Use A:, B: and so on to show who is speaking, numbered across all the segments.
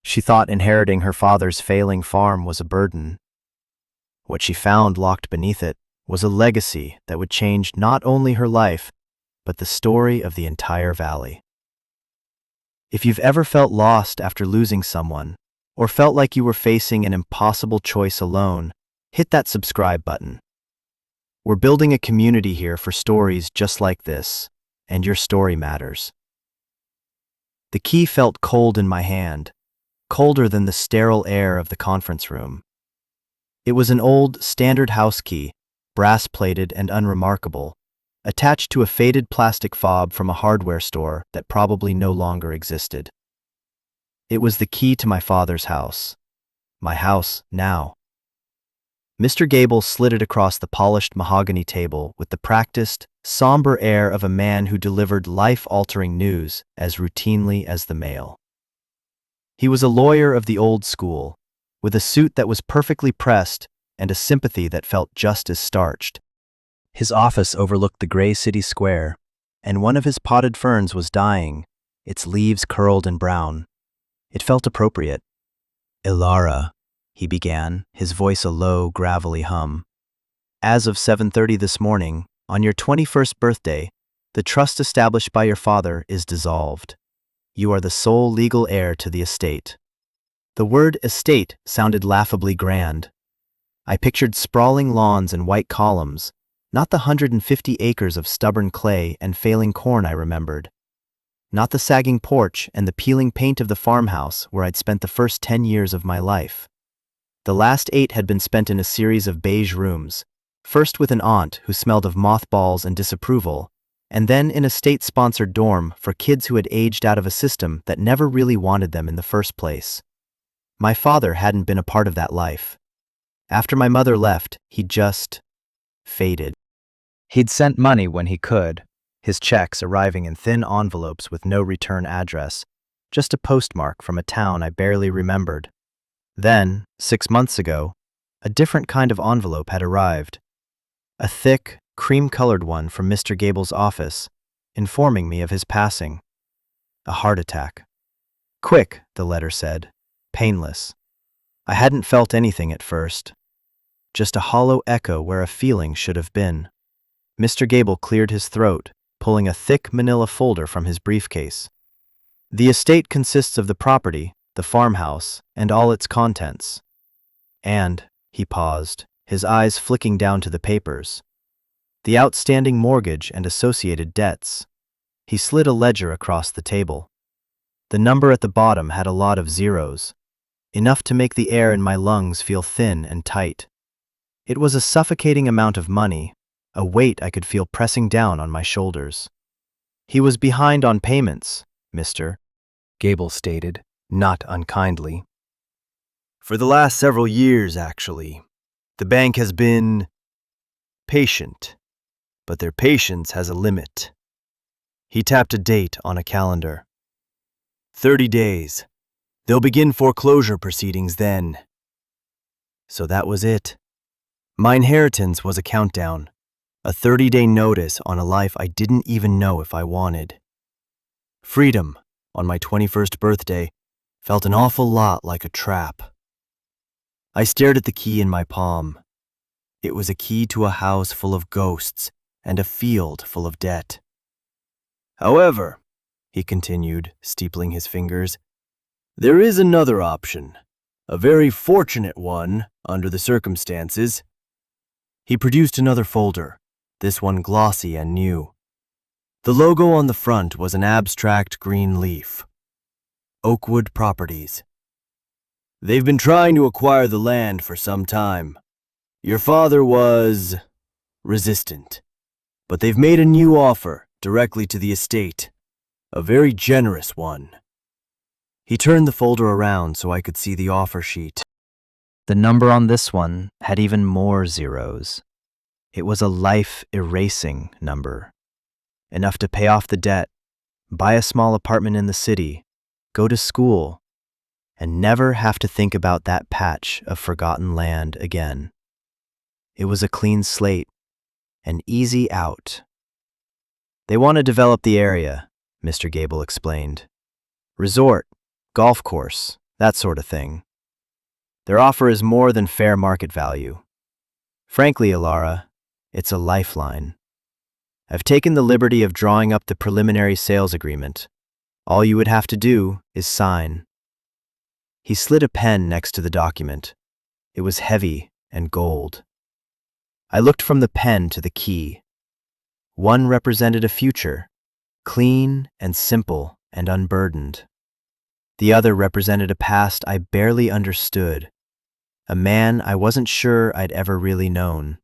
A: She thought inheriting her father's failing farm was a burden. What she found locked beneath it was a legacy that would change not only her life, but the story of the entire valley. If you've ever felt lost after losing someone, or felt like you were facing an impossible choice alone, hit that subscribe button. We're building a community here for stories just like this, and your story matters. The key felt cold in my hand, colder than the sterile air of the conference room. It was an old, standard house key, brass-plated and unremarkable, attached to a faded plastic fob from a hardware store that probably no longer existed. It was the key to my father's house. My house now. Mr. Gable slid it across the polished mahogany table with the practiced, somber air of a man who delivered life-altering news as routinely as the mail. He was a lawyer of the old school, with a suit that was perfectly pressed and a sympathy that felt just as starched. His office overlooked the gray city square, and one of his potted ferns was dying, its leaves curled and brown. It felt appropriate. "Ilara," he began, his voice a low, gravelly hum. "As of 7:30 this morning, on your 21st birthday, the trust established by your father is dissolved. You are the sole legal heir to the estate." The word estate sounded laughably grand. I pictured sprawling lawns and white columns, not the 150 acres of stubborn clay and failing corn I remembered. Not the sagging porch and the peeling paint of the farmhouse where I'd spent the first 10 years of my life. The last 8 had been spent in a series of beige rooms, first with an aunt who smelled of mothballs and disapproval, and then in a state-sponsored dorm for kids who had aged out of a system that never really wanted them in the first place. My father hadn't been a part of that life. After my mother left, he just faded. He'd sent money when he could, his checks arriving in thin envelopes with no return address, just a postmark from a town I barely remembered. Then, 6 months ago, a different kind of envelope had arrived. A thick, cream-colored one from Mr. Gable's office, informing me of his passing. A heart attack. Quick, the letter said. Painless. I hadn't felt anything at first. Just a hollow echo where a feeling should have been. Mr. Gable cleared his throat, pulling a thick manila folder from his briefcase. "The estate consists of the property, the farmhouse, and all its contents. And," he paused, his eyes flicking down to the papers, "the outstanding mortgage and associated debts." He slid a ledger across the table. The number at the bottom had a lot of zeros, enough to make the air in my lungs feel thin and tight. It was a suffocating amount of money, a weight I could feel pressing down on my shoulders. "He was behind on payments, Mr. Gable stated, not unkindly. "For the last several years, actually. The bank has been patient, but their patience has a limit." He tapped a date on a calendar. 30 days. They'll begin foreclosure proceedings then." So that was it. My inheritance was a countdown, a 30-day notice on a life I didn't even know if I wanted. Freedom, on my 21st birthday, felt an awful lot like a trap. I stared at the key in my palm. It was a key to a house full of ghosts and a field full of debt. "However," he continued, steepling his fingers, "there is another option, a very fortunate one under the circumstances." He produced another folder, this one glossy and new. The logo on the front was an abstract green leaf. Oakwood Properties. "They've been trying to acquire the land for some time. Your father was resistant, but they've made a new offer directly to the estate, a very generous one." He turned the folder around so I could see the offer sheet. The number on this one had even more zeros. It was a life-erasing number. Enough to pay off the debt, buy a small apartment in the city, go to school, and never have to think about that patch of forgotten land again. It was a clean slate, an easy out. "They want to develop the area," Mr. Gable explained. "Resort, golf course, that sort of thing. Their offer is more than fair market value. Frankly, Ilara, it's a lifeline. I've taken the liberty of drawing up the preliminary sales agreement. All you would have to do is sign. He slid a pen next to the document. It was heavy and gold. I looked from the pen to the key. One represented a future, clean and simple and unburdened. The other represented a past I barely understood, a man I wasn't sure I'd ever really known.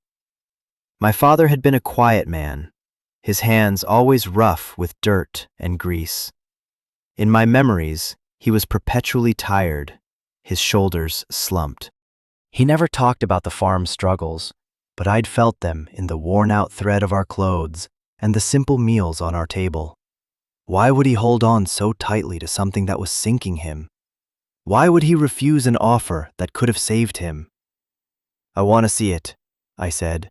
A: My father had been a quiet man, his hands always rough with dirt and grease. In my memories, he was perpetually tired, his shoulders slumped. He never talked about the farm struggles, but I'd felt them in the worn-out thread of our clothes and the simple meals on our table. Why would he hold on so tightly to something that was sinking him? Why would he refuse an offer that could have saved him? "I want to see it," I said,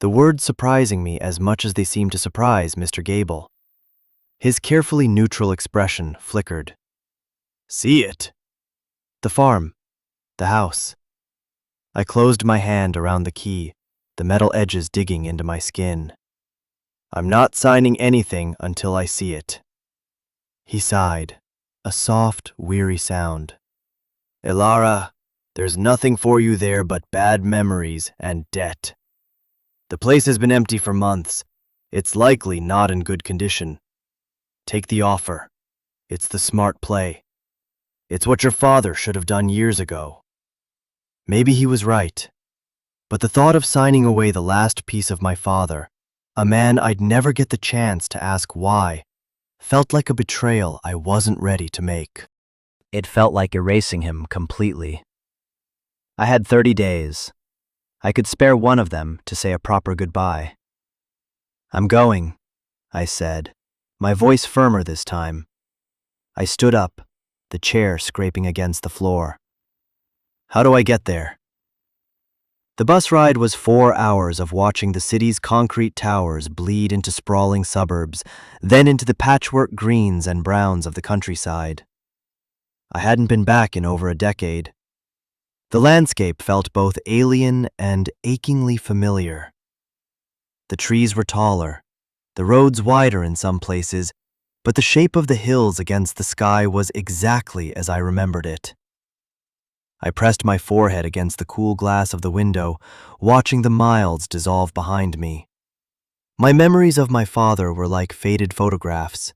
A: the words surprising me as much as they seemed to surprise Mr. Gable. His carefully neutral expression flickered. "See it?" "The farm, the house." I closed my hand around the key, the metal edges digging into my skin. "I'm not signing anything until I see it." He sighed, a soft, weary sound. "Ilara, there's nothing for you there but bad memories and debt. The place has been empty for months. It's likely not in good condition. Take the offer. It's the smart play. It's what your father should have done years ago." Maybe he was right. But the thought of signing away the last piece of my father, a man I'd never get the chance to ask why, felt like a betrayal I wasn't ready to make. It felt like erasing him completely. I had 30 days. I could spare one of them to say a proper goodbye. "I'm going," I said, my voice firmer this time. I stood up, the chair scraping against the floor. "How do I get there?" The bus ride was 4 hours of watching the city's concrete towers bleed into sprawling suburbs, then into the patchwork greens and browns of the countryside. I hadn't been back in over a decade. The landscape felt both alien and achingly familiar. The trees were taller, the roads wider in some places, but the shape of the hills against the sky was exactly as I remembered it. I pressed my forehead against the cool glass of the window, watching the miles dissolve behind me. My memories of my father were like faded photographs.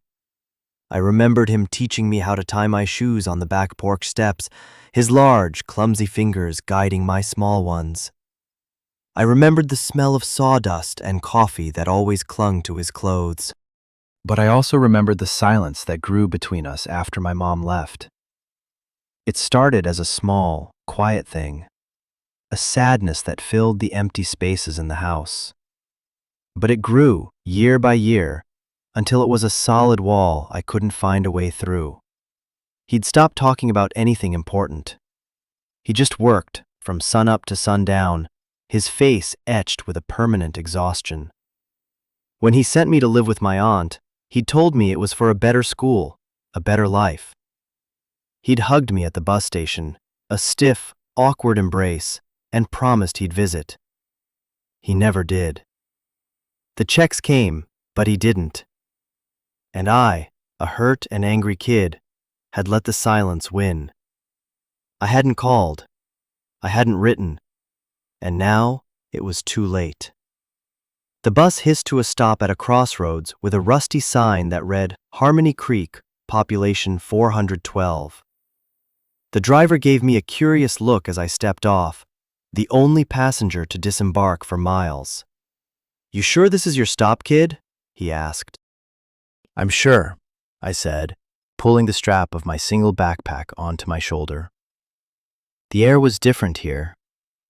A: I remembered him teaching me how to tie my shoes on the back porch steps, his large, clumsy fingers guiding my small ones. I remembered the smell of sawdust and coffee that always clung to his clothes. But I also remembered the silence that grew between us after my mom left. It started as a small, quiet thing, a sadness that filled the empty spaces in the house. But it grew, year by year, until it was a solid wall I couldn't find a way through. He'd stopped talking about anything important. He just worked, from sunup to sundown, his face etched with a permanent exhaustion. When he sent me to live with my aunt, he'd told me it was for a better school, a better life. He'd hugged me at the bus station, a stiff, awkward embrace, and promised he'd visit. He never did. The checks came, but he didn't. And I, a hurt and angry kid, had let the silence win. I hadn't called. I hadn't written. And now it was too late. The bus hissed to a stop at a crossroads with a rusty sign that read Harmony Creek, population 412. The driver gave me a curious look as I stepped off, the only passenger to disembark for miles. "You sure this is your stop, kid?" he asked. "I'm sure," I said, pulling the strap of my single backpack onto my shoulder. The air was different here.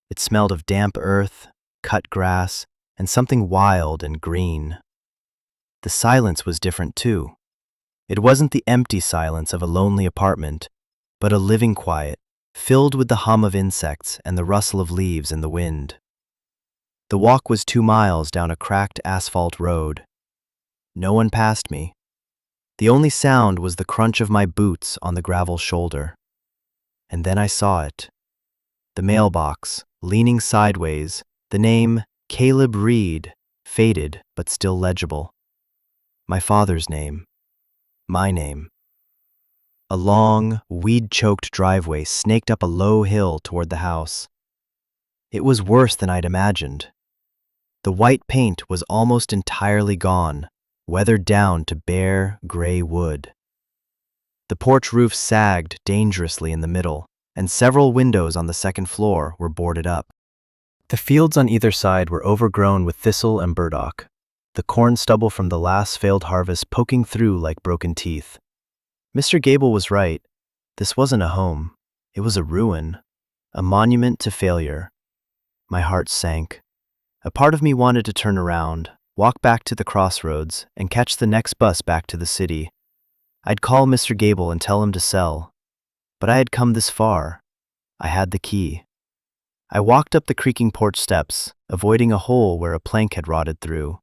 A: It smelled of damp earth, cut grass, and something wild and green. The silence was different too. It wasn't the empty silence of a lonely apartment, but a living quiet, filled with the hum of insects and the rustle of leaves in the wind. The walk was 2 miles down a cracked asphalt road. No one passed me. The only sound was the crunch of my boots on the gravel shoulder. And then I saw it. The mailbox, leaning sideways, the name Caleb Reed, faded but still legible. My father's name. My name. A long, weed-choked driveway snaked up a low hill toward the house. It was worse than I'd imagined. The white paint was almost entirely gone, weathered down to bare, gray wood. The porch roof sagged dangerously in the middle, and several windows on the second floor were boarded up. The fields on either side were overgrown with thistle and burdock, the corn stubble from the last failed harvest poking through like broken teeth. Mr. Gable was right. This wasn't a home. It was a ruin, a monument to failure. My heart sank. A part of me wanted to turn around, walk back to the crossroads, and catch the next bus back to the city. I'd call Mr. Gable and tell him to sell. But I had come this far. I had the key. I walked up the creaking porch steps, avoiding a hole where a plank had rotted through.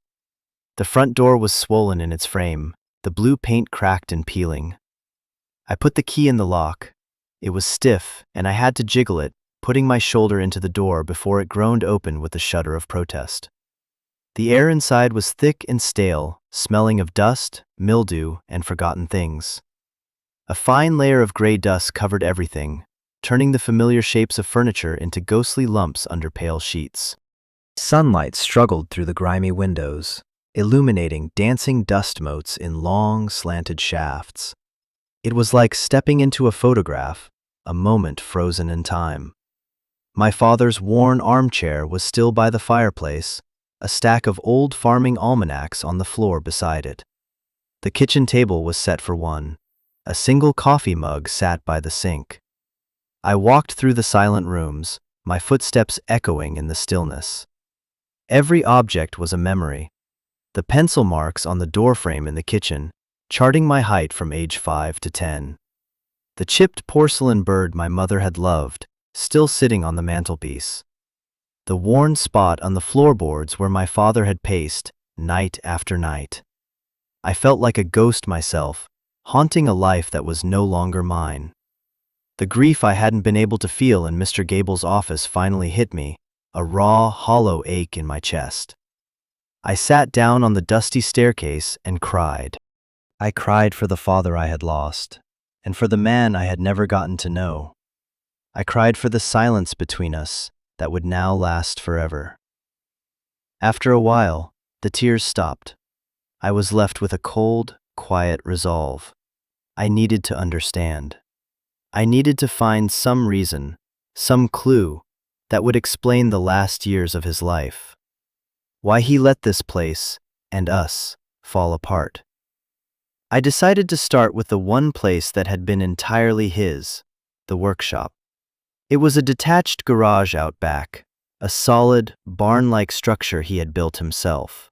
A: The front door was swollen in its frame, the blue paint cracked and peeling. I put the key in the lock. It was stiff, and I had to jiggle it, putting my shoulder into the door before it groaned open with a shudder of protest. The air inside was thick and stale, smelling of dust, mildew, and forgotten things. A fine layer of gray dust covered everything, turning the familiar shapes of furniture into ghostly lumps under pale sheets. Sunlight struggled through the grimy windows, illuminating dancing dust motes in long, slanted shafts. It was like stepping into a photograph, a moment frozen in time. My father's worn armchair was still by the fireplace, a stack of old farming almanacs on the floor beside it. The kitchen table was set for one. A single coffee mug sat by the sink. I walked through the silent rooms, my footsteps echoing in the stillness. Every object was a memory. The pencil marks on the doorframe in the kitchen, charting my height from age 5 to 10. The chipped porcelain bird my mother had loved, still sitting on the mantelpiece. The worn spot on the floorboards where my father had paced, night after night. I felt like a ghost myself, haunting a life that was no longer mine. The grief I hadn't been able to feel in Mr. Gable's office finally hit me, a raw, hollow ache in my chest. I sat down on the dusty staircase and cried. I cried for the father I had lost, and for the man I had never gotten to know. I cried for the silence between us that would now last forever. After a while, the tears stopped. I was left with a cold, quiet resolve. I needed to understand. I needed to find some reason, some clue, that would explain the last years of his life. Why he let this place, and us, fall apart. I decided to start with the one place that had been entirely his, the workshop. It was a detached garage out back, a solid, barn-like structure he had built himself.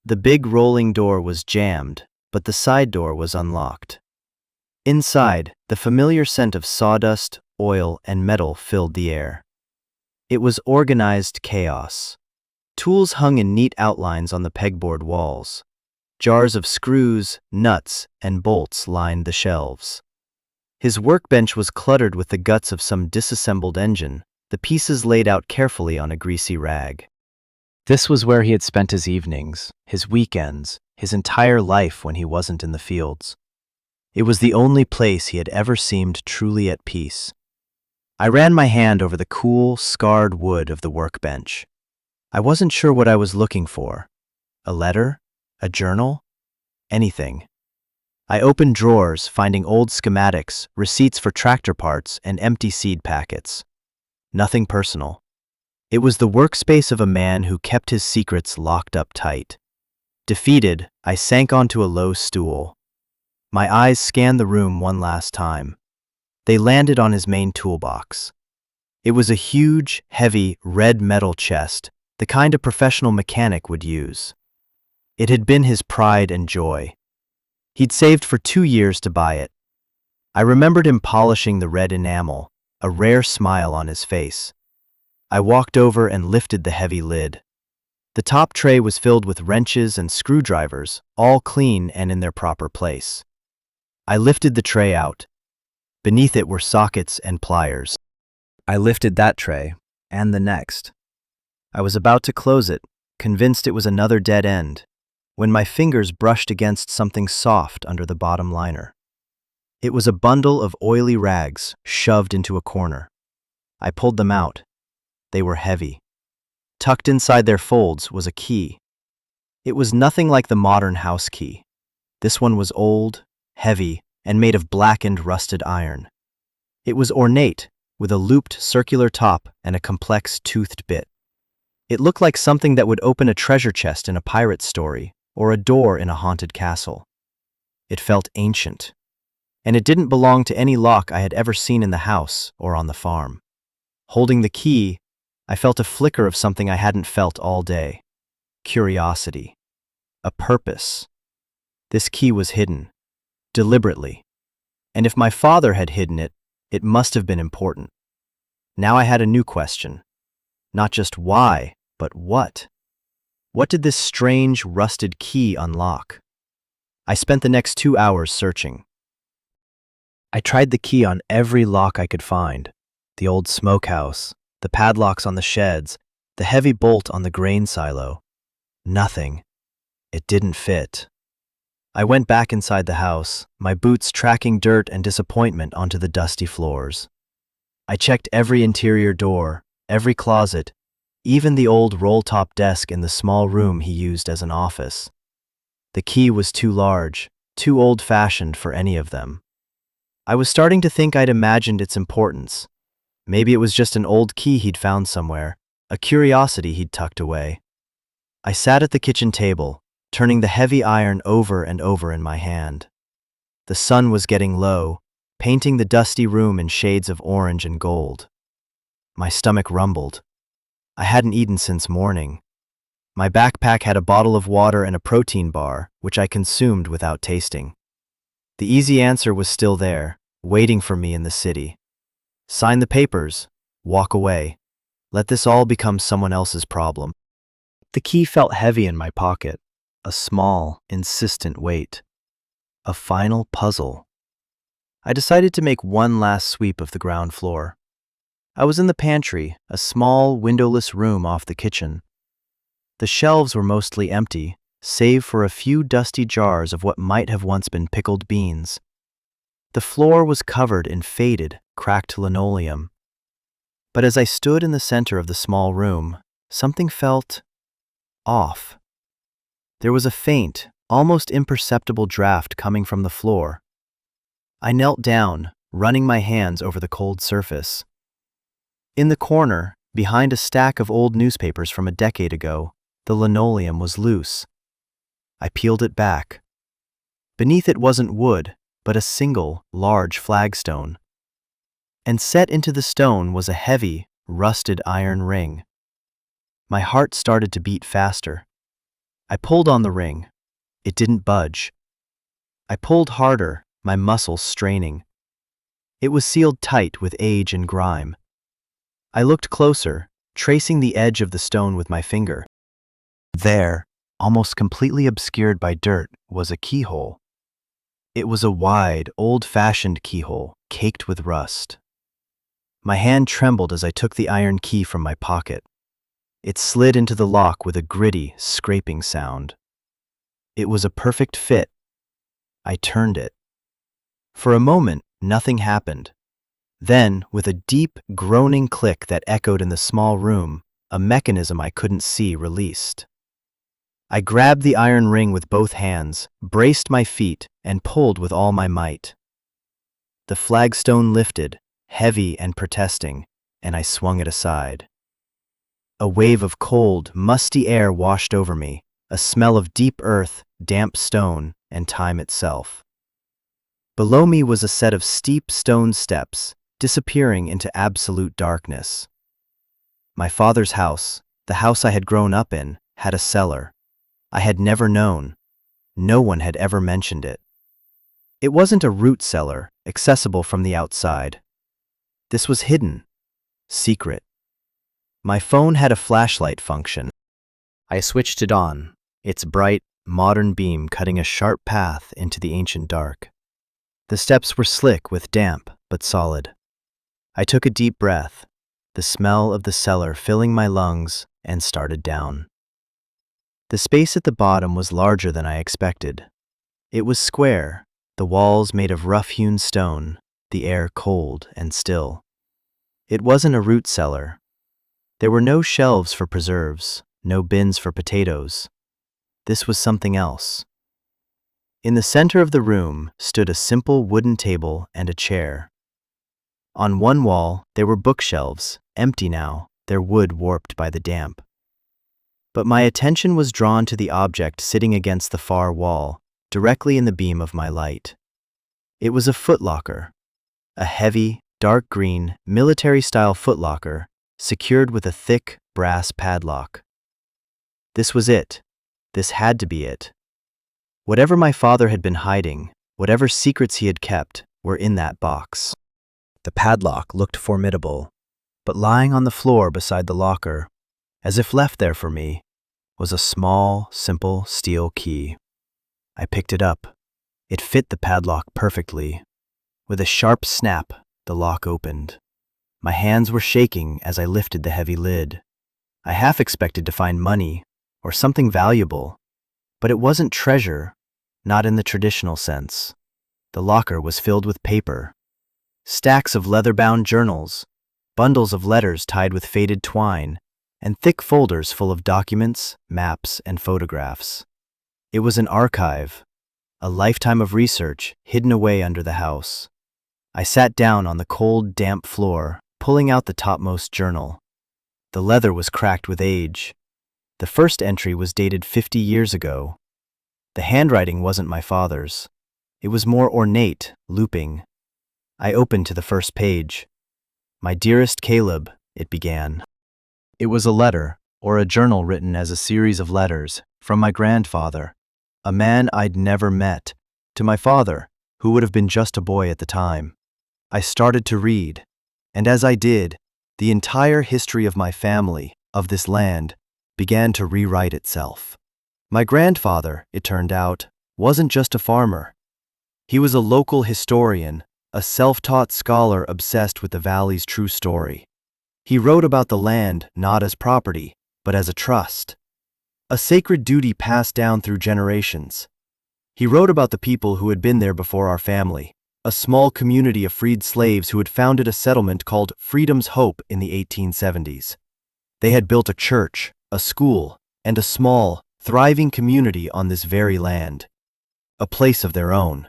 A: The big rolling door was jammed, but the side door was unlocked. Inside, the familiar scent of sawdust, oil, and metal filled the air. It was organized chaos. Tools hung in neat outlines on the pegboard walls. Jars of screws, nuts, and bolts lined the shelves. His workbench was cluttered with the guts of some disassembled engine, the pieces laid out carefully on a greasy rag. This was where he had spent his evenings, his weekends, his entire life when he wasn't in the fields. It was the only place he had ever seemed truly at peace. I ran my hand over the cool, scarred wood of the workbench. I wasn't sure what I was looking for. A letter? A journal? Anything. I opened drawers, finding old schematics, receipts for tractor parts, and empty seed packets. Nothing personal. It was the workspace of a man who kept his secrets locked up tight. Defeated, I sank onto a low stool. My eyes scanned the room one last time. They landed on his main toolbox. It was a huge, heavy, red metal chest, the kind a professional mechanic would use. It had been his pride and joy. He'd saved for 2 years to buy it. I remembered him polishing the red enamel, a rare smile on his face. I walked over and lifted the heavy lid. The top tray was filled with wrenches and screwdrivers, all clean and in their proper place. I lifted the tray out. Beneath it were sockets and pliers. I lifted that tray, and the next. I was about to close it, convinced it was another dead end, when my fingers brushed against something soft under the bottom liner. It was a bundle of oily rags shoved into a corner. I pulled them out. They were heavy. Tucked inside their folds was a key. It was nothing like the modern house key. This one was old, heavy, and made of blackened, rusted iron. It was ornate, with a looped circular top and a complex toothed bit. It looked like something that would open a treasure chest in a pirate story or a door in a haunted castle. It felt ancient, and it didn't belong to any lock I had ever seen in the house or on the farm. Holding the key, I felt a flicker of something I hadn't felt all day. Curiosity. A purpose. This key was hidden, deliberately. And if my father had hidden it, it must have been important. Now I had a new question. Not just why, but what? What did this strange, rusted key unlock? I spent the next 2 hours searching. I tried the key on every lock I could find. The old smokehouse, the padlocks on the sheds, the heavy bolt on the grain silo. Nothing. It didn't fit. I went back inside the house, my boots tracking dirt and disappointment onto the dusty floors. I checked every interior door, every closet, even the old roll-top desk in the small room he used as an office. The key was too large, too old-fashioned for any of them. I was starting to think I'd imagined its importance. Maybe it was just an old key he'd found somewhere, a curiosity he'd tucked away. I sat at the kitchen table, turning the heavy iron over and over in my hand. The sun was getting low, painting the dusty room in shades of orange and gold. My stomach rumbled. I hadn't eaten since morning. My backpack had a bottle of water and a protein bar, which I consumed without tasting. The easy answer was still there, waiting for me in the city. Sign the papers, walk away. Let this all become someone else's problem. The key felt heavy in my pocket, a small, insistent weight. A final puzzle. I decided to make one last sweep of the ground floor. I was in the pantry, a small, windowless room off the kitchen. The shelves were mostly empty, save for a few dusty jars of what might have once been pickled beans. The floor was covered in faded, cracked linoleum. But as I stood in the center of the small room, something felt off. There was a faint, almost imperceptible draft coming from the floor. I knelt down, running my hands over the cold surface. In the corner, behind a stack of old newspapers from a decade ago, the linoleum was loose. I peeled it back. Beneath it wasn't wood, but a single, large flagstone. And set into the stone was a heavy, rusted iron ring. My heart started to beat faster. I pulled on the ring. It didn't budge. I pulled harder, my muscles straining. It was sealed tight with age and grime. I looked closer, tracing the edge of the stone with my finger. There, almost completely obscured by dirt, was a keyhole. It was a wide, old-fashioned keyhole, caked with rust. My hand trembled as I took the iron key from my pocket. It slid into the lock with a gritty, scraping sound. It was a perfect fit. I turned it. For a moment, nothing happened. Then, with a deep, groaning click that echoed in the small room, a mechanism I couldn't see released. I grabbed the iron ring with both hands, braced my feet, and pulled with all my might. The flagstone lifted, heavy and protesting, and I swung it aside. A wave of cold, musty air washed over me, a smell of deep earth, damp stone, and time itself. Below me was a set of steep stone steps, disappearing into absolute darkness. My father's house, the house I had grown up in, had a cellar. I had never known. No one had ever mentioned it. It wasn't a root cellar, accessible from the outside. This was hidden, secret. My phone had a flashlight function. I switched it on, its bright, modern beam cutting a sharp path into the ancient dark. The steps were slick with damp, but solid. I took a deep breath, the smell of the cellar filling my lungs, and started down. The space at the bottom was larger than I expected. It was square, the walls made of rough-hewn stone, the air cold and still. It wasn't a root cellar. There were no shelves for preserves, no bins for potatoes. This was something else. In the center of the room stood a simple wooden table and a chair. On one wall, there were bookshelves, empty now, their wood warped by the damp. But my attention was drawn to the object sitting against the far wall, directly in the beam of my light. It was a footlocker, a heavy, dark green, military-style footlocker, secured with a thick, brass padlock. This was it. This had to be it. Whatever my father had been hiding, whatever secrets he had kept, were in that box. The padlock looked formidable, but lying on the floor beside the locker, as if left there for me, was a small, simple steel key. I picked it up. It fit the padlock perfectly. With a sharp snap, the lock opened. My hands were shaking as I lifted the heavy lid. I half expected to find money or something valuable, but it wasn't treasure, not in the traditional sense. The locker was filled with paper. Stacks of leather-bound journals, bundles of letters tied with faded twine, and thick folders full of documents, maps, and photographs. It was an archive, a lifetime of research hidden away under the house. I sat down on the cold, damp floor, pulling out the topmost journal. The leather was cracked with age. The first entry was dated 50 years ago. The handwriting wasn't my father's. It was more ornate, looping. I opened to the first page. "My dearest Caleb," it began. It was a letter, or a journal written as a series of letters, from my grandfather, a man I'd never met, to my father, who would have been just a boy at the time. I started to read, and as I did, the entire history of my family, of this land, began to rewrite itself. My grandfather, it turned out, wasn't just a farmer. He was a local historian, a self-taught scholar obsessed with the valley's true story. He wrote about the land not as property, but as a trust, a sacred duty passed down through generations. He wrote about the people who had been there before our family, a small community of freed slaves who had founded a settlement called Freedom's Hope in the 1870s. They had built a church, a school, and a small, thriving community on this very land, a place of their own.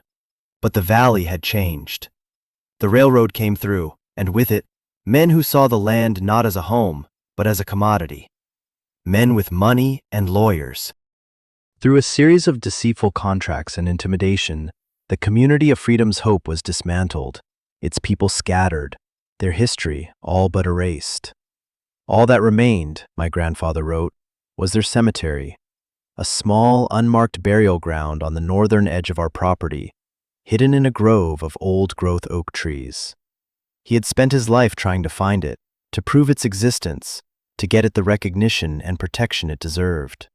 A: But the valley had changed. The railroad came through, and with it, men who saw the land not as a home, but as a commodity. Men with money and lawyers. Through a series of deceitful contracts and intimidation, the community of Freedom's Hope was dismantled, its people scattered, their history all but erased. All that remained, my grandfather wrote, was their cemetery, a small, unmarked burial ground on the northern edge of our property, hidden in a grove of old-growth oak trees. He had spent his life trying to find it, to prove its existence, to get it the recognition and protection it deserved.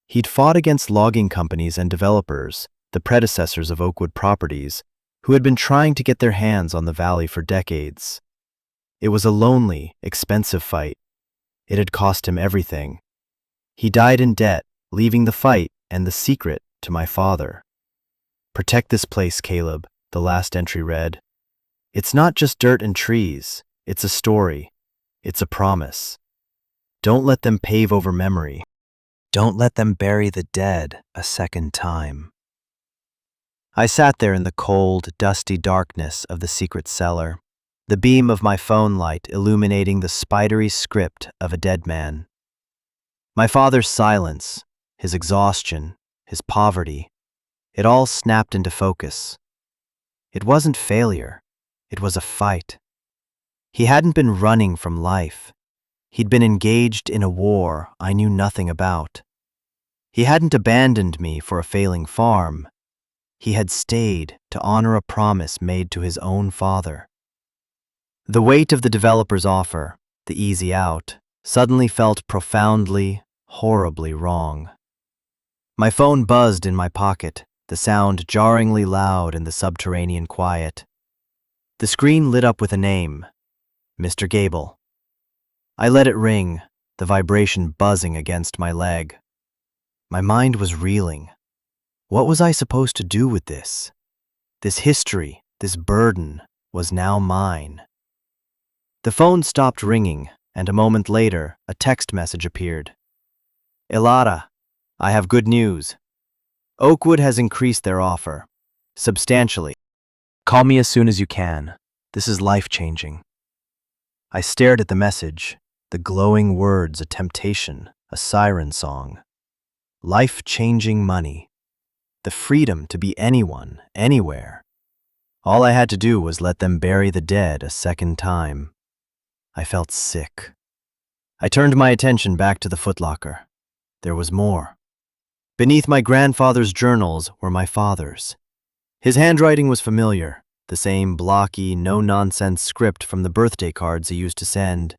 A: He'd fought against logging companies and developers, the predecessors of Oakwood Properties, who had been trying to get their hands on the valley for decades. It was a lonely, expensive fight. It had cost him everything. He died in debt, leaving the fight and the secret to my father. "Protect this place, Caleb," the last entry read. "It's not just dirt and trees. It's a story. It's a promise. Don't let them pave over memory. Don't let them bury the dead a second time." I sat there in the cold, dusty darkness of the secret cellar, the beam of my phone light illuminating the spidery script of a dead man. My father's silence, his exhaustion, his poverty, it all snapped into focus. It wasn't failure. It was a fight. He hadn't been running from life. He'd been engaged in a war I knew nothing about. He hadn't abandoned me for a failing farm. He had stayed to honor a promise made to his own father. The weight of the developer's offer, the easy out, suddenly felt profoundly, horribly wrong. My phone buzzed in my pocket, the sound jarringly loud in the subterranean quiet. The screen lit up with a name, Mr. Gable. I let it ring, the vibration buzzing against my leg. My mind was reeling. What was I supposed to do with this? This history, this burden, was now mine. The phone stopped ringing, and a moment later, a text message appeared. Elara, I have good news. Oakwood has increased their offer. Substantially. Call me as soon as you can. This is life-changing. I stared at the message, the glowing words a temptation, a siren song. Life-changing money. The freedom to be anyone, anywhere. All I had to do was let them bury the dead a second time. I felt sick. I turned my attention back to the footlocker. There was more. Beneath my grandfather's journals were my father's. His handwriting was familiar, the same blocky, no-nonsense script from the birthday cards he used to send.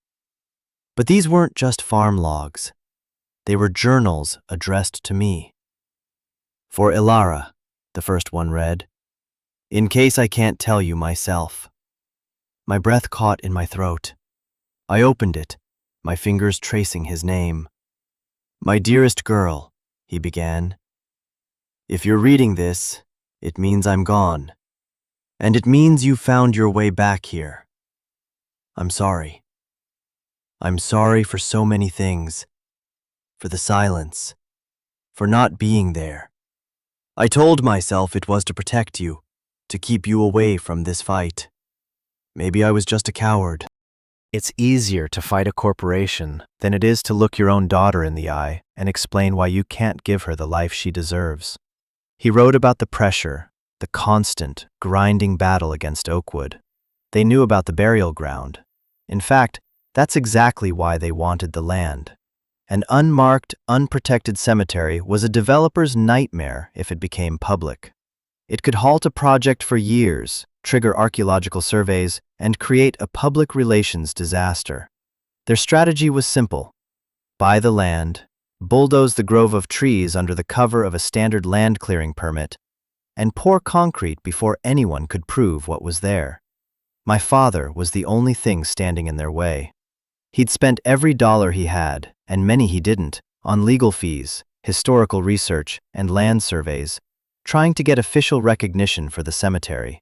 A: But these weren't just farm logs. They were journals addressed to me. For Elara, the first one read, in case I can't tell you myself. My breath caught in my throat. I opened it, my fingers tracing his name. My dearest girl, he began. If you're reading this, it means I'm gone. And it means you found your way back here. I'm sorry. I'm sorry for so many things. For the silence. For not being there. I told myself it was to protect you, to keep you away from this fight. Maybe I was just a coward. It's easier to fight a corporation than it is to look your own daughter in the eye and explain why you can't give her the life she deserves. He wrote about the pressure, the constant, grinding battle against Oakwood. They knew about the burial ground. In fact, that's exactly why they wanted the land. An unmarked, unprotected cemetery was a developer's nightmare if it became public. It could halt a project for years, trigger archaeological surveys, and create a public relations disaster. Their strategy was simple. Buy the land, bulldoze the grove of trees under the cover of a standard land clearing permit, and pour concrete before anyone could prove what was there. My father was the only thing standing in their way. He'd spent every dollar he had, and many he didn't, on legal fees, historical research, and land surveys, trying to get official recognition for the cemetery.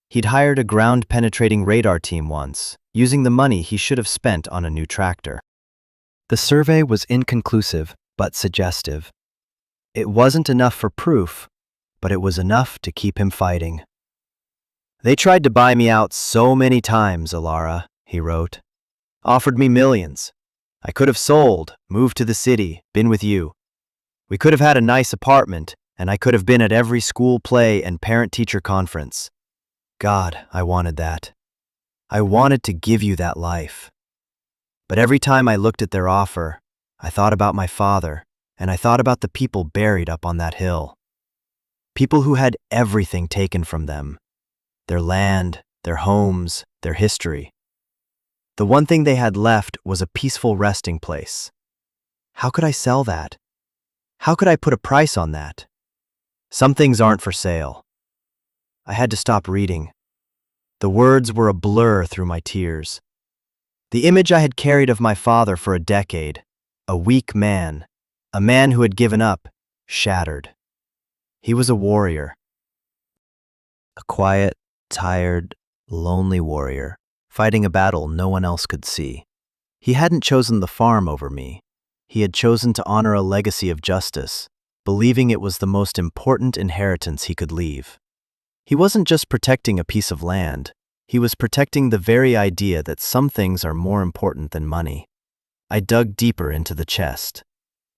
A: He'd hired a ground-penetrating radar team once, using the money he should have spent on a new tractor. The survey was inconclusive, but suggestive. It wasn't enough for proof, but it was enough to keep him fighting. They tried to buy me out so many times, Elara, he wrote. Offered me millions. I could have sold, moved to the city, been with you. We could have had a nice apartment, and I could have been at every school play and parent-teacher conference. God, I wanted that. I wanted to give you that life. But every time I looked at their offer, I thought about my father, and I thought about the people buried up on that hill. People who had everything taken from them. Their land, their homes, their history. The one thing they had left was a peaceful resting place. How could I sell that? How could I put a price on that? Some things aren't for sale. I had to stop reading. The words were a blur through my tears. The image I had carried of my father for a decade, a weak man, a man who had given up, shattered. He was a warrior. A quiet, tired, lonely warrior, fighting a battle no one else could see. He hadn't chosen the farm over me. He had chosen to honor a legacy of justice, believing it was the most important inheritance he could leave. He wasn't just protecting a piece of land. He was protecting the very idea that some things are more important than money. I dug deeper into the chest.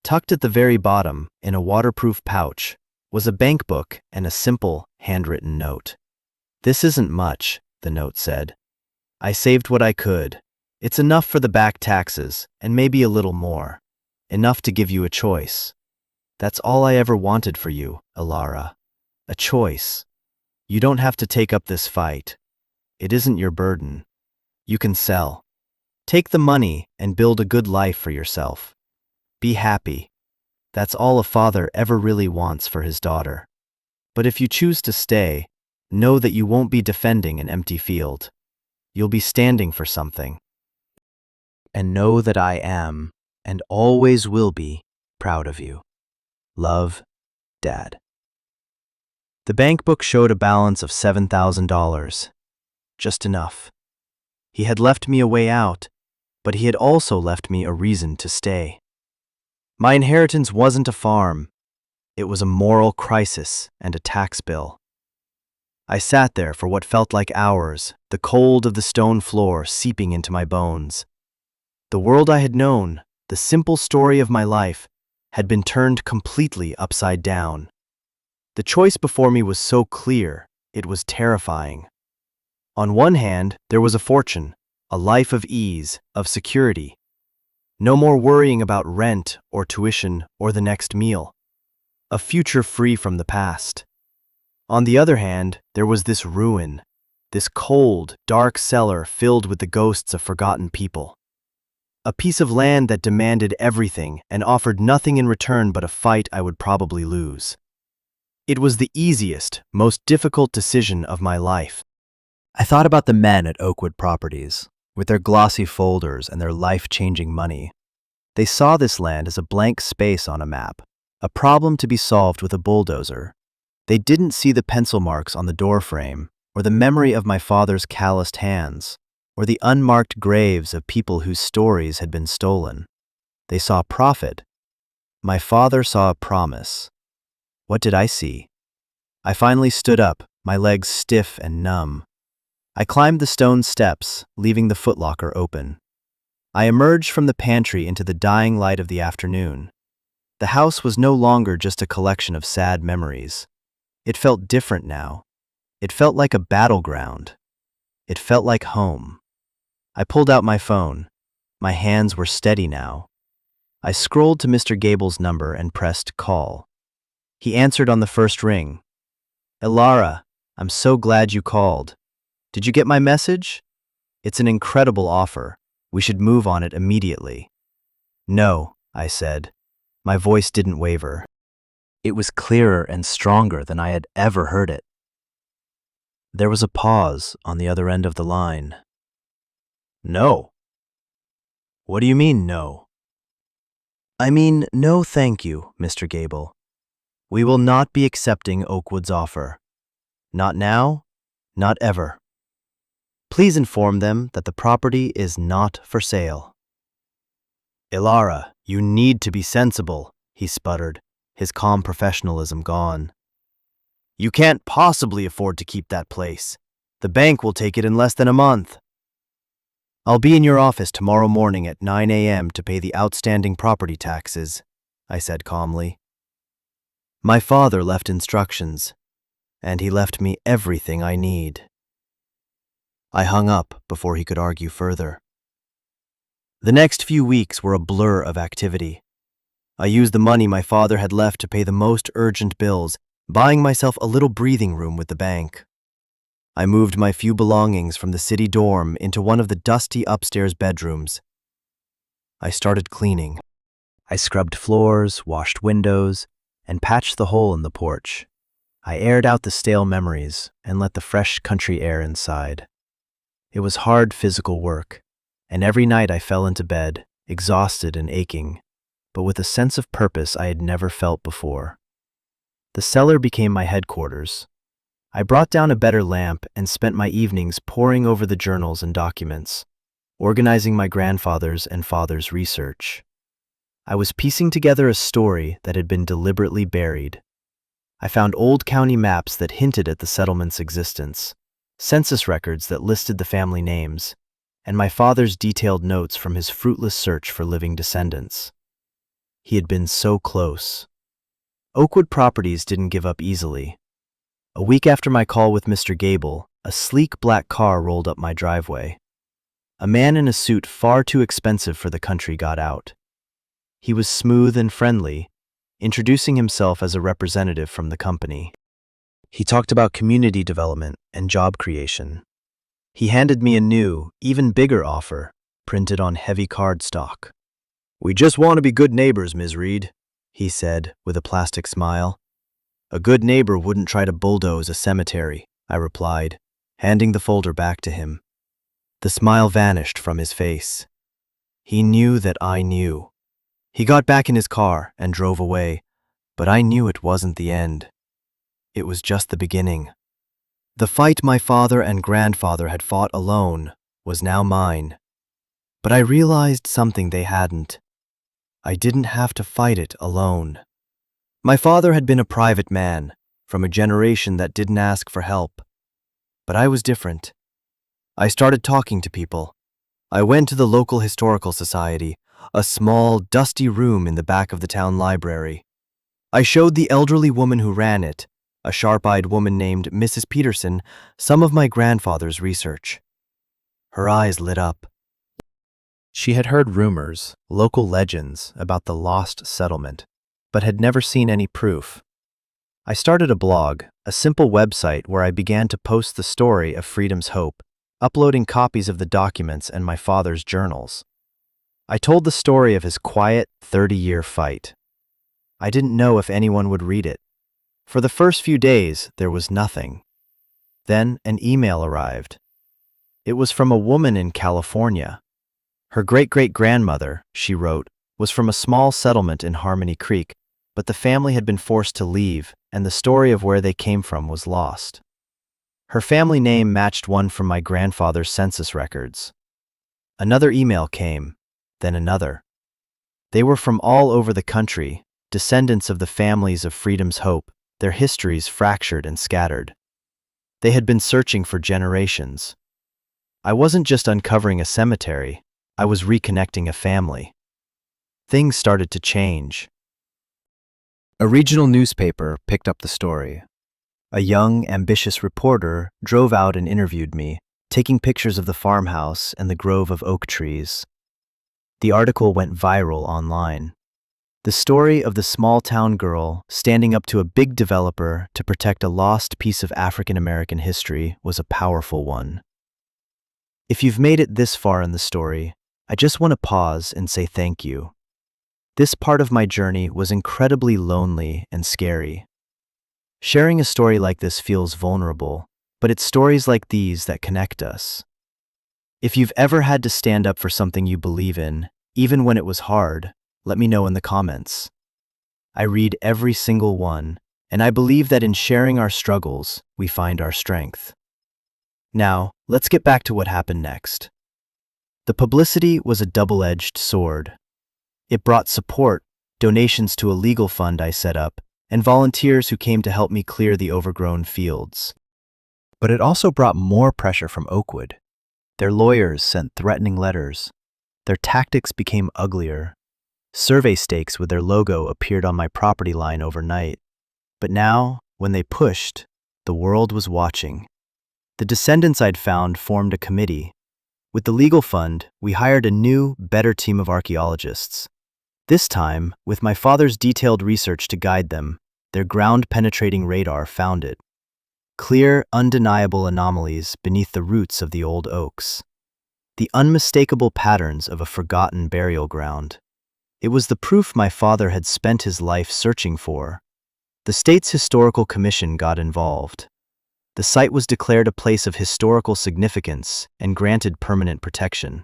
A: Tucked at the very bottom, in a waterproof pouch, was a bank book and a simple, handwritten note. This isn't much, the note said. I saved what I could. It's enough for the back taxes, and maybe a little more. Enough to give you a choice. That's all I ever wanted for you, Elara. A choice. You don't have to take up this fight. It isn't your burden. You can sell. Take the money and build a good life for yourself. Be happy. That's all a father ever really wants for his daughter. But if you choose to stay, Know that you won't be defending an empty field. You'll be standing for something. And know that I am, and always will be, proud of you. Love, Dad. The bank book showed a balance of $7,000. Just enough. He had left me a way out, but he had also left me a reason to stay. My inheritance wasn't a farm. It was a moral crisis and a tax bill. I sat there for what felt like hours, the cold of the stone floor seeping into my bones. The world I had known, the simple story of my life, had been turned completely upside down. The choice before me was so clear, it was terrifying. On one hand, there was a fortune, a life of ease, of security. No more worrying about rent or tuition or the next meal. A future free from the past. On the other hand, there was this ruin, this cold, dark cellar filled with the ghosts of forgotten people. A piece of land that demanded everything and offered nothing in return but a fight I would probably lose. It was the easiest, most difficult decision of my life. I thought about the men at Oakwood Properties, with their glossy folders and their life-changing money. They saw this land as a blank space on a map, a problem to be solved with a bulldozer. They didn't see the pencil marks on the doorframe, or the memory of my father's calloused hands, or the unmarked graves of people whose stories had been stolen. They saw profit. My father saw a promise. What did I see? I finally stood up, my legs stiff and numb. I climbed the stone steps, leaving the footlocker open. I emerged from the pantry into the dying light of the afternoon. The house was no longer just a collection of sad memories. It felt different now. It felt like a battleground. It felt like home. I pulled out my phone. My hands were steady now. I scrolled to Mr. Gable's number and pressed call. He answered on the first ring. "Elara, I'm so glad you called. Did you get my message? It's an incredible offer. We should move on it immediately." "No," I said. My voice didn't waver. It was clearer and stronger than I had ever heard it. There was a pause on the other end of the line. "No." "What do you mean, no?" "I mean, no thank you, Mr. Gable. We will not be accepting Oakwood's offer. Not now, not ever. Please inform them that the property is not for sale." "Elara, you need to be sensible," he sputtered, his calm professionalism gone. "You can't possibly afford to keep that place. The bank will take it in less than a month." "I'll be in your office tomorrow morning at 9 a.m. to pay the outstanding property taxes," I said calmly. My father left instructions, and he left me everything I need. I hung up before he could argue further. The next few weeks were a blur of activity. I used the money my father had left to pay the most urgent bills, buying myself a little breathing room with the bank. I moved my few belongings from the city dorm into one of the dusty upstairs bedrooms. I started cleaning. I scrubbed floors, washed windows, and patched the hole in the porch. I aired out the stale memories and let the fresh country air inside. It was hard physical work, and every night I fell into bed, exhausted and aching, but with a sense of purpose I had never felt before. The cellar became my headquarters. I brought down a better lamp and spent my evenings poring over the journals and documents, organizing my grandfather's and father's research. I was piecing together a story that had been deliberately buried. I found old county maps that hinted at the settlement's existence, census records that listed the family names, and my father's detailed notes from his fruitless search for living descendants. He had been so close. Oakwood Properties didn't give up easily. A week after my call with Mr. Gable, a sleek black car rolled up my driveway. A man in a suit far too expensive for the country got out. He was smooth and friendly, introducing himself as a representative from the company. He talked about community development and job creation. He handed me a new, even bigger offer, printed on heavy cardstock. "We just want to be good neighbors, Ms. Reed," he said with a plastic smile. "A good neighbor wouldn't try to bulldoze a cemetery, I replied, handing the folder back to him. The smile vanished from his face. He knew that I knew. He got back in his car and drove away, but I knew it wasn't the end. It was just the beginning. The fight my father and grandfather had fought alone was now mine. But I realized something they hadn't. I didn't have to fight it alone. My father had been a private man, from a generation that didn't ask for help. But I was different. I started talking to people. I went to the local historical society, a small, dusty room in the back of the town library. I showed the elderly woman who ran it, a sharp-eyed woman named Mrs. Peterson, some of my grandfather's research. Her eyes lit up. She had heard rumors, local legends, about the lost settlement, but had never seen any proof. I started a blog, a simple website where I began to post the story of Freedom's Hope, uploading copies of the documents and my father's journals. I told the story of his quiet, 30-year fight. I didn't know if anyone would read it. For the first few days, there was nothing. Then an email arrived. It was from a woman in California. Her great-great-grandmother, she wrote, was from a small settlement in Harmony Creek, but the family had been forced to leave, and the story of where they came from was lost. Her family name matched one from my grandfather's census records. Another email came, then another. They were from all over the country, descendants of the families of Freedom's Hope, their histories fractured and scattered. They had been searching for generations. I wasn't just uncovering a cemetery, I was reconnecting a family. Things started to change. A regional newspaper picked up the story. A young, ambitious reporter drove out and interviewed me, taking pictures of the farmhouse and the grove of oak trees. The article went viral online. The story of the small-town girl standing up to a big developer to protect a lost piece of African-American history was a powerful one. If you've made it this far in the story, I just want to pause and say thank you. This part of my journey was incredibly lonely and scary. Sharing a story like this feels vulnerable, but it's stories like these that connect us. If you've ever had to stand up for something you believe in, even when it was hard, let me know in the comments. I read every single one, and I believe that in sharing our struggles, we find our strength. Now, let's get back to what happened next. The publicity was a double-edged sword. It brought support, donations to a legal fund I set up, and volunteers who came to help me clear the overgrown fields. But it also brought more pressure from Oakwood. Their lawyers sent threatening letters. Their tactics became uglier. Survey stakes with their logo appeared on my property line overnight. But now, when they pushed, the world was watching. The descendants I'd found formed a committee. With the legal fund, we hired a new, better team of archaeologists. This time, with my father's detailed research to guide them, their ground-penetrating radar found it. Clear, undeniable anomalies beneath the roots of the old oaks. The unmistakable patterns of a forgotten burial ground. It was the proof my father had spent his life searching for. The state's historical commission got involved. The site was declared a place of historical significance and granted permanent protection.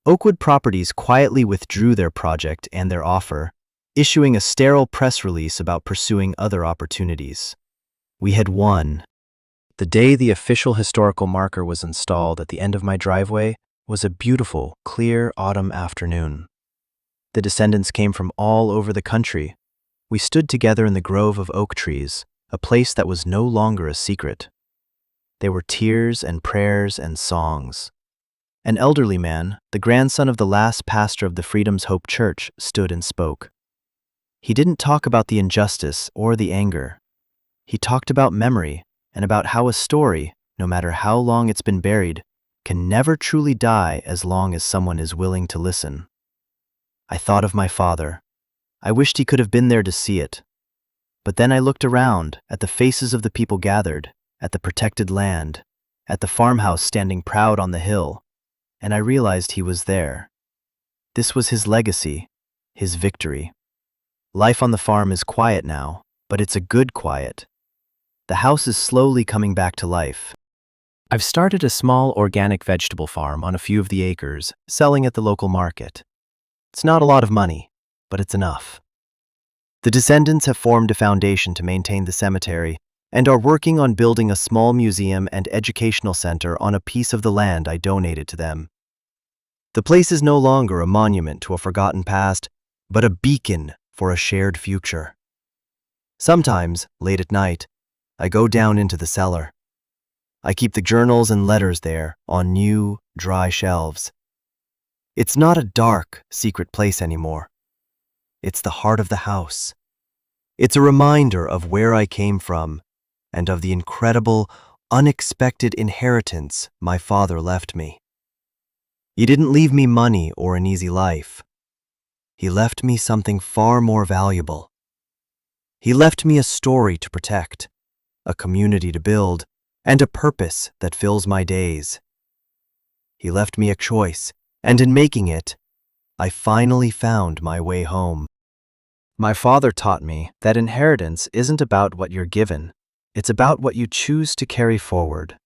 A: Oakwood Properties quietly withdrew their project and their offer, issuing a sterile press release about pursuing other opportunities. We had won. The day the official historical marker was installed at the end of my driveway was a beautiful, clear autumn afternoon. The descendants came from all over the country. We stood together in the grove of oak trees, a place that was no longer a secret. There were tears and prayers and songs. An elderly man, the grandson of the last pastor of the Freedom's Hope Church, stood and spoke. He didn't talk about the injustice or the anger. He talked about memory and about how a story, no matter how long it's been buried, can never truly die as long as someone is willing to listen. I thought of my father. I wished he could have been there to see it. But then I looked around at the faces of the people gathered, at the protected land, at the farmhouse standing proud on the hill, and I realized he was there. This was his legacy, his victory. Life on the farm is quiet now, but it's a good quiet. the house is slowly coming back to life. I've started a small organic vegetable farm on a few of the acres, selling at the local market. It's not a lot of money, but it's enough. The descendants have formed a foundation to maintain the cemetery and are working on building a small museum and educational center on a piece of the land I donated to them. The place is no longer a monument to a forgotten past, but a beacon for a shared future. Sometimes, late at night, I go down into the cellar. I keep the journals and letters there on new, dry shelves. It's not a dark, secret place anymore. It's the heart of the house. It's a reminder of where I came from and of the incredible, unexpected inheritance my father left me. He didn't leave me money or an easy life. He left me something far more valuable. He left me a story to protect, a community to build, and a purpose that fills my days. He left me a choice, and in making it, I finally found my way home. My father taught me that inheritance isn't about what you're given. It's about what you choose to carry forward.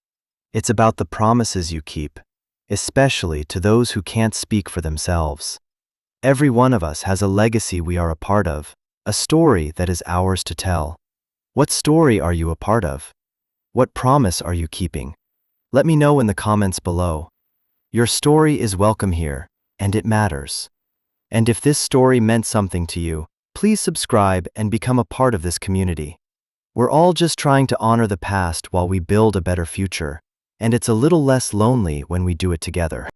A: It's about the promises you keep, especially to those who can't speak for themselves. Every one of us has a legacy we are a part of, a story that is ours to tell. What story are you a part of? What promise are you keeping? Let me know in the comments below. Your story is welcome here, and it matters. And if this story meant something to you, please subscribe and become a part of this community. We're all just trying to honor the past while we build a better future, and it's a little less lonely when we do it together.